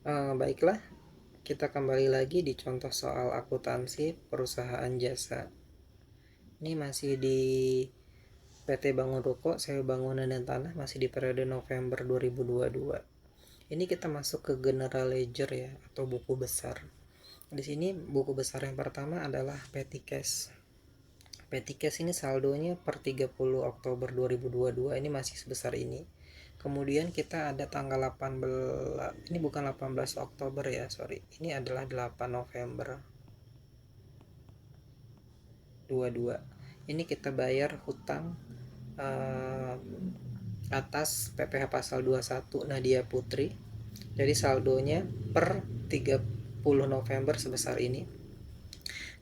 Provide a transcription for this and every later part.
Baiklah, kita kembali lagi di contoh soal akuntansi perusahaan jasa. Ini masih di PT Bangun Ruko, Sewa Bangunan dan Tanah, masih di periode November 2022. Ini kita masuk ke general ledger ya, atau buku besar. Di sini buku besar yang pertama adalah petty cash. Petty cash ini saldonya per 30 Oktober 2022 ini masih sebesar ini. Kemudian kita ada tanggal 18, ini bukan 18 Oktober ya, sorry. Ini adalah 8 November 22. Ini kita bayar hutang uh, atas PPh pasal 21 Nadia Putri. Jadi saldonya per 30 November sebesar ini.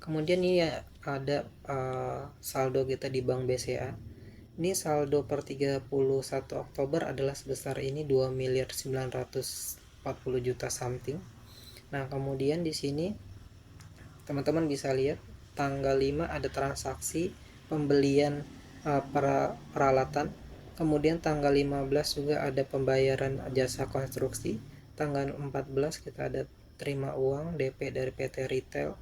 Kemudian ini ada saldo kita di Bank BCA. Ini saldo per 31 Oktober adalah sebesar ini 2 miliar 940 juta something. Nah, kemudian di sini teman-teman bisa lihat tanggal 5 ada transaksi pembelian peralatan. Kemudian tanggal 15 juga ada pembayaran jasa konstruksi. Tanggal 14 kita ada terima uang DP dari PT Retail.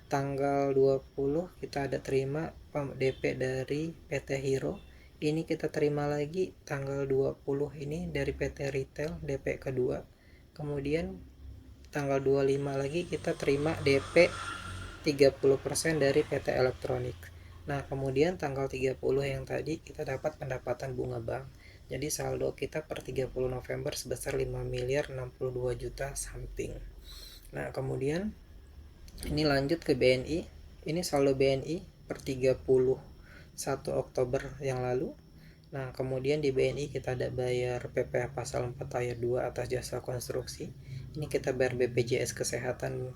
Tanggal 20 kita ada terima DP dari PT Hero. Ini kita terima lagi tanggal 20 ini dari PT Retail DP kedua. Kemudian tanggal 25 lagi kita terima DP 30% dari PT Elektronik. Nah, kemudian tanggal 30 yang tadi kita dapat pendapatan bunga bank. Jadi saldo kita per 30 November sebesar 5 miliar 62 juta something. Nah, kemudian ini lanjut ke BNI. Ini saldo BNI per 31 Oktober yang lalu. Nah, kemudian di BNI kita ada bayar PPh pasal 4 ayat 2 atas jasa konstruksi. Ini kita bayar BPJS Kesehatan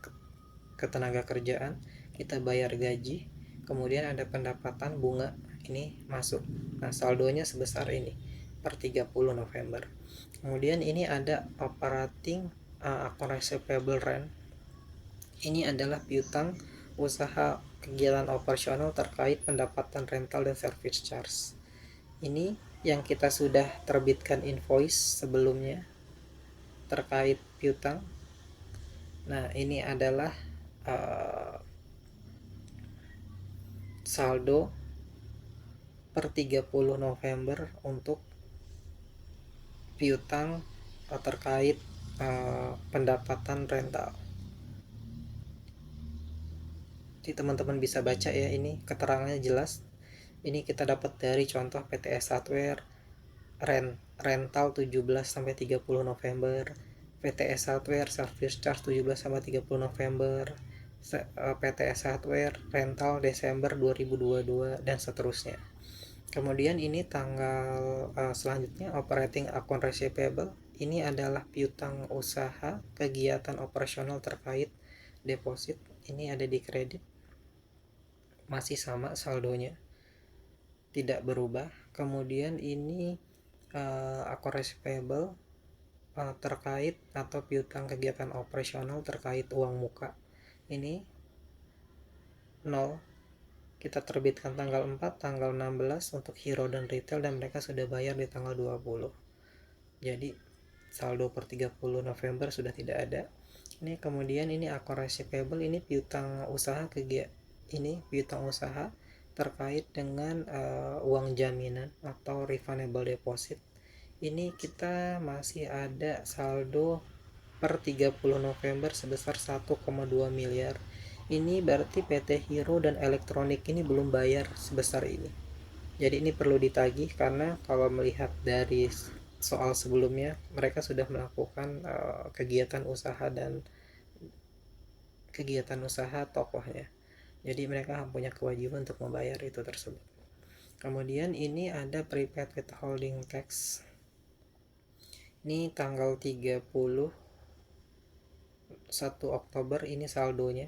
ketenaga kerjaan, kita bayar gaji, kemudian ada pendapatan bunga ini masuk. Nah, saldonya sebesar ini per 30 November. Kemudian ini ada operating account receivable rent. Ini adalah piutang usaha kegiatan operasional terkait pendapatan rental dan service charge. Ini yang kita sudah terbitkan invoice sebelumnya terkait piutang. Nah, ini adalah saldo per 30 November untuk piutang terkait pendapatan rental. Jadi teman-teman bisa baca ya, ini keterangannya jelas. Ini kita dapat dari contoh PTS Hardware rental 17 sampai 30 November, PTS Hardware service charge 17 sampai 30 November, PTS Hardware rental Desember 2022 dan seterusnya. Kemudian ini tanggal selanjutnya operating account receivable. Ini adalah piutang usaha kegiatan operasional terkait deposit. Ini ada di kredit. Masih sama saldonya. Tidak berubah. Kemudian ini account receivable terkait atau piutang kegiatan operasional terkait uang muka. Ini 0. Kita terbitkan tanggal 4, tanggal 16 untuk Hero dan Retail dan mereka sudah bayar di tanggal 20. Jadi saldo per 30 November sudah tidak ada. Ini kemudian ini account receivable, ini piutang usaha piutang usaha terkait dengan uang jaminan atau refundable deposit. Ini kita masih ada saldo per 30 November sebesar 1,2 miliar. Ini berarti PT Hero dan Elektronik ini belum bayar sebesar ini. Jadi ini perlu ditagih karena kalau melihat dari soal sebelumnya mereka sudah melakukan kegiatan usaha dan kegiatan usaha tokohnya. Jadi mereka punya kewajiban untuk membayar itu tersebut. Kemudian ini ada prepaid withholding tax. Ini tanggal 31 Oktober ini saldonya.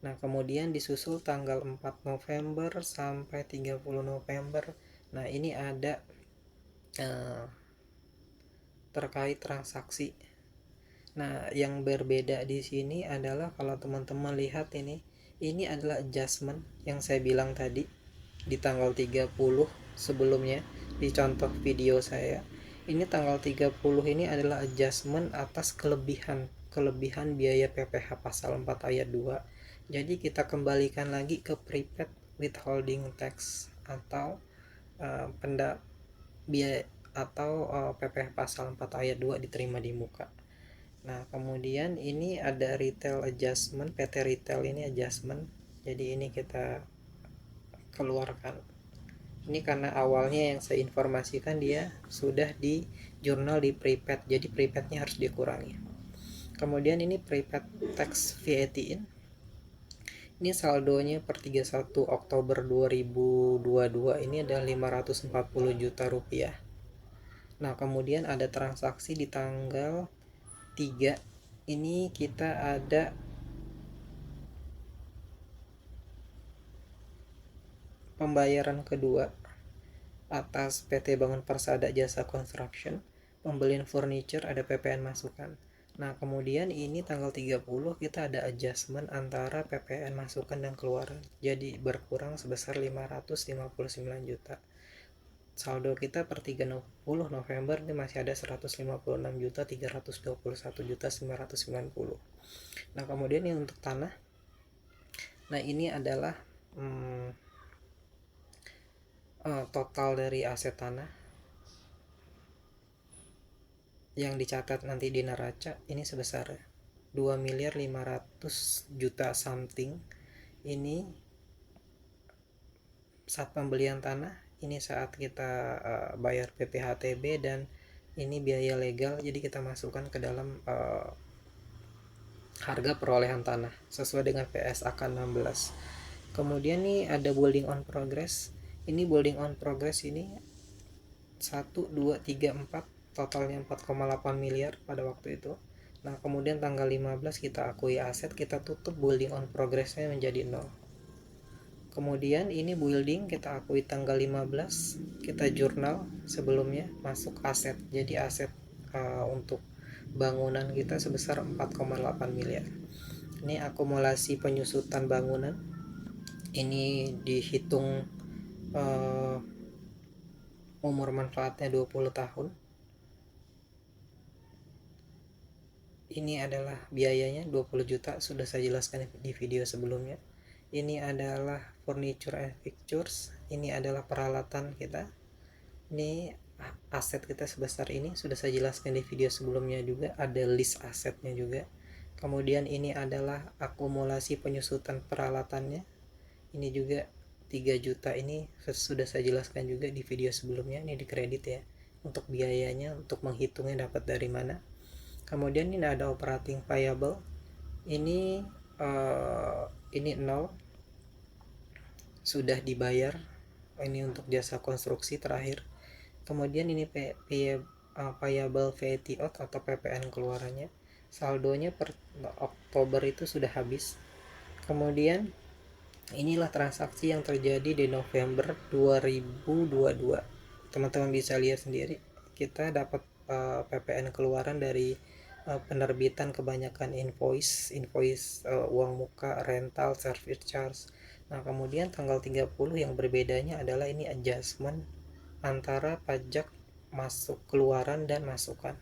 Nah, kemudian disusul tanggal 4 November sampai 30 November. Nah, ini ada terkait transaksi. Nah, yang berbeda di sini adalah kalau teman-teman lihat ini adalah adjustment yang saya bilang tadi di tanggal 30 sebelumnya di contoh video saya. Ini tanggal 30 ini adalah adjustment atas kelebihan biaya PPh pasal 4 ayat 2. Jadi kita kembalikan lagi ke prepaid withholding tax atau biaya atau PPh pasal 4 ayat 2 diterima di muka. Nah, kemudian ini ada retail adjustment, PT retail ini adjustment. Jadi ini kita keluarkan. Ini karena awalnya yang saya informasikan dia sudah di jurnal di prepaid, jadi prepaidnya harus dikurangi. Kemudian ini prepaid tax VAT in. Ini saldonya per 31 Oktober 2022 ini adalah 540 juta rupiah. Nah, kemudian ada transaksi di tanggal 3. Ini kita ada pembayaran kedua atas PT Bangun Persada Jasa Construction, pembelian furniture, ada PPN masukan. Nah, kemudian ini tanggal 30 kita ada adjustment antara PPN masukan dan keluaran. Jadi berkurang sebesar 559 juta. Saldo kita per 30 November ini masih ada 156 juta 321 juta 990. Nah, kemudian ini untuk tanah. Nah, ini adalah total dari aset tanah yang dicatat nanti di neraca ini sebesar 2.500.000.000 something. Ini saat pembelian tanah, ini saat kita bayar PPHTB, dan ini biaya legal, jadi kita masukkan ke dalam harga perolehan tanah sesuai dengan PSAK 16. Kemudian nih ada building on progress. Ini building on progress ini 1, 2, 3, 4, totalnya 4,8 miliar pada waktu itu. Nah, kemudian tanggal 15 kita akui aset, kita tutup building on progressnya menjadi 0. Kemudian ini building kita akui tanggal 15, kita jurnal sebelumnya masuk aset. Jadi aset untuk bangunan kita sebesar 4,8 miliar. Ini akumulasi penyusutan bangunan. Ini dihitung umur manfaatnya 20 tahun. Ini adalah biayanya 20 juta, sudah saya jelaskan di video sebelumnya. Ini adalah furniture and fixtures, ini adalah peralatan kita. Ini aset kita sebesar ini, sudah saya jelaskan di video sebelumnya juga, ada list asetnya juga. Kemudian ini adalah akumulasi penyusutan peralatannya, ini juga 3 juta, ini sudah saya jelaskan juga di video sebelumnya, ini dikredit ya. Untuk biayanya, untuk menghitungnya dapat dari mana. Kemudian ini ada operating payable, ini 0, sudah dibayar, ini untuk jasa konstruksi terakhir. Kemudian ini payable VAT out atau PPN keluarannya, saldonya per Oktober itu sudah habis. Kemudian inilah transaksi yang terjadi di November 2022. Teman-teman bisa lihat sendiri, kita dapat PPN keluaran dari penerbitan kebanyakan invoice uang muka, rental, service charge. Nah, kemudian tanggal 30 yang berbedanya adalah ini adjustment antara pajak masuk keluaran dan masukan.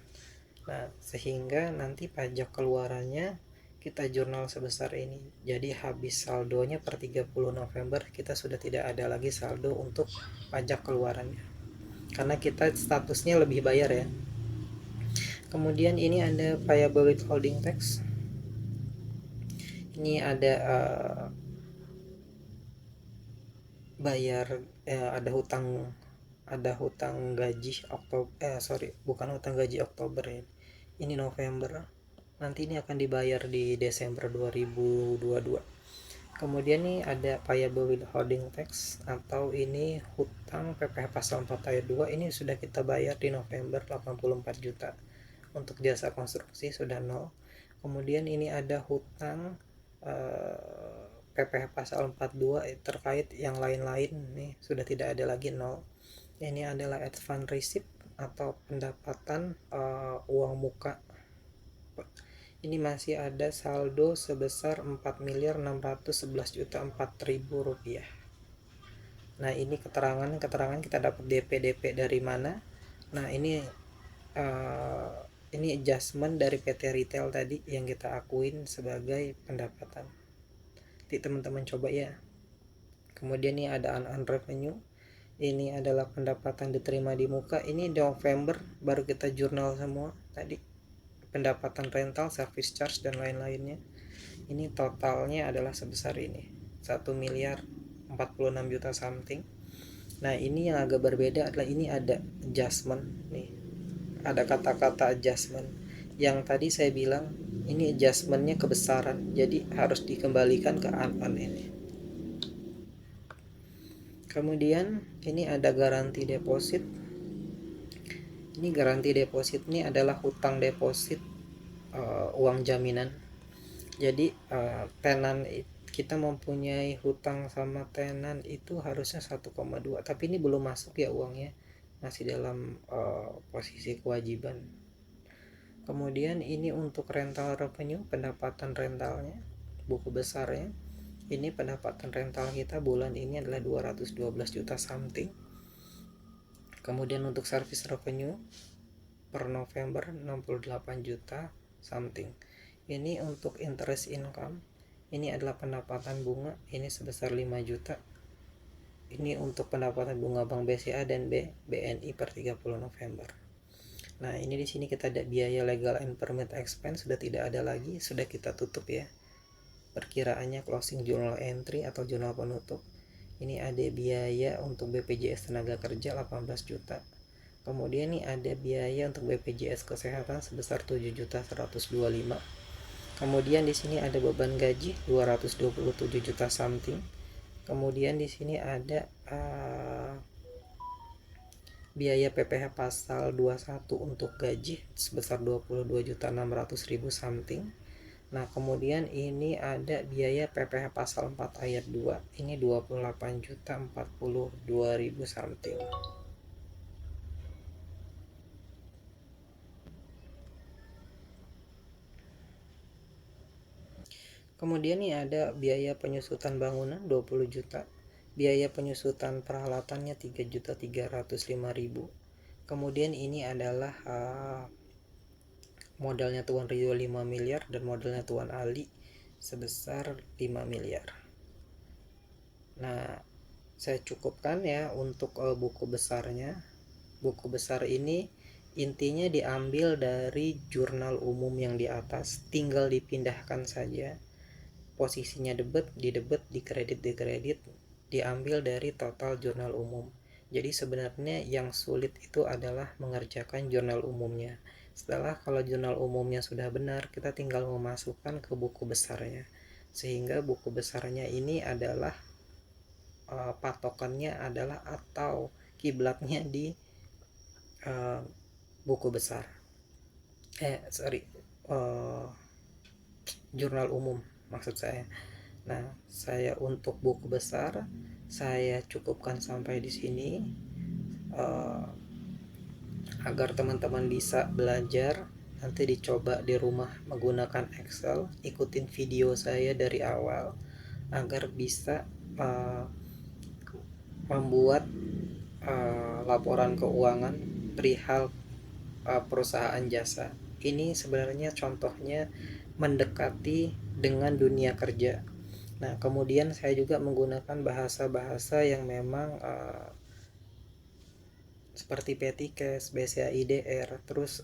Nah, sehingga nanti pajak keluarannya kita jurnal sebesar ini. Jadi habis saldonya per 30 November kita sudah tidak ada lagi saldo untuk pajak keluarannya, karena kita statusnya lebih bayar ya. Kemudian ini ada payable withholding tax. Ini ada bayar ada hutang gaji Oktober, bukan hutang gaji Oktober ya. Ini November. Nanti ini akan dibayar di Desember 2022. Kemudian nih ada payable withholding tax atau ini hutang PPh pasal 4 ayat 2, ini sudah kita bayar di November 84 juta. Untuk jasa konstruksi sudah 0. Kemudian ini ada hutang PPh pasal 42 terkait yang lain-lain, nih sudah tidak ada lagi 0. Ini adalah advance receipt atau pendapatan uang muka. Ini masih ada saldo sebesar 4.611.004.000 rupiah. Nah, ini keterangan kita dapat DP dari mana. Nah, ini uh, ini adjustment dari PT Retail tadi yang kita akuin sebagai pendapatan. Nanti teman-teman coba ya. Kemudian ini ada unearned revenue, ini adalah pendapatan diterima di muka. Ini November baru kita jurnal semua tadi, pendapatan rental, service charge dan lain-lainnya. Ini totalnya adalah sebesar ini, 1 miliar 46 juta something. Nah ini yang agak berbeda adalah ini ada adjustment nih, ada kata-kata adjustment. Yang tadi saya bilang ini adjustmentnya kebesaran, jadi harus dikembalikan ke unearned ini. Kemudian ini ada garansi deposit. Ini garansi deposit ini adalah hutang deposit, uang jaminan. Jadi tenan kita mempunyai hutang sama tenan itu harusnya 1,2, tapi ini belum masuk ya uangnya, masih dalam posisi kewajiban. Kemudian ini untuk rental revenue, pendapatan rentalnya, buku besarnya. Ini pendapatan rental kita bulan ini adalah 212 juta something. Kemudian untuk service revenue per November 68 juta something. Ini untuk interest income, ini adalah pendapatan bunga, ini sebesar 5 juta. Ini untuk pendapatan bunga Bank BCA dan BNI per 30 November. Nah, ini di sini kita ada biaya legal and permit expense sudah tidak ada lagi, sudah kita tutup ya. Perkiraannya closing journal entry atau jurnal penutup. Ini ada biaya untuk BPJS tenaga kerja 18 juta. Kemudian ini ada biaya untuk BPJS kesehatan sebesar 7.125. Kemudian di sini ada beban gaji 227 juta something. Kemudian di sini ada biaya PPh pasal 21 untuk gaji sebesar 22.600.000 something. Nah, kemudian ini ada biaya PPh pasal 4 ayat 2. Ini 28.042.000 something. Kemudian ini ada biaya penyusutan bangunan 20 juta. Biaya penyusutan peralatannya 3.305.000. Kemudian ini adalah modalnya Tuan Rio 5 miliar dan modalnya Tuan Ali sebesar 5 miliar. Nah, saya cukupkan ya untuk buku besarnya. Buku besar ini intinya diambil dari jurnal umum yang di atas, tinggal dipindahkan saja. Posisinya debit, di kredit, diambil dari total jurnal umum. Jadi sebenarnya yang sulit itu adalah mengerjakan jurnal umumnya. Setelah kalau jurnal umumnya sudah benar, kita tinggal memasukkan ke buku besarnya. Sehingga buku besarnya ini adalah patokannya adalah atau kiblatnya di buku besar. Jurnal umum maksud saya. Nah, saya untuk buku besar saya cukupkan sampai di sini. Agar teman-teman bisa belajar, nanti dicoba di rumah menggunakan Excel, ikutin video saya dari awal agar bisa membuat laporan keuangan perihal perusahaan jasa. Ini sebenarnya contohnya mendekati dengan dunia kerja. Nah, kemudian saya juga menggunakan bahasa-bahasa yang memang seperti petty cash, BCA IDR, terus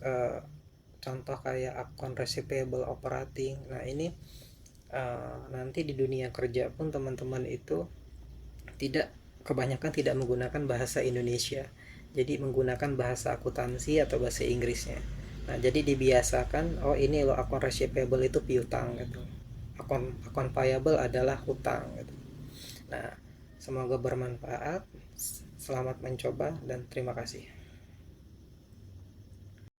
contoh kayak account receivable operating. Nah, ini nanti di dunia kerja pun teman-teman itu kebanyakan tidak menggunakan bahasa Indonesia. Jadi menggunakan bahasa akuntansi atau bahasa Inggrisnya. Nah, jadi dibiasakan, oh ini loh account receivable itu piutang gitu. Account payable adalah hutang gitu. Nah, semoga bermanfaat. Selamat mencoba dan terima kasih.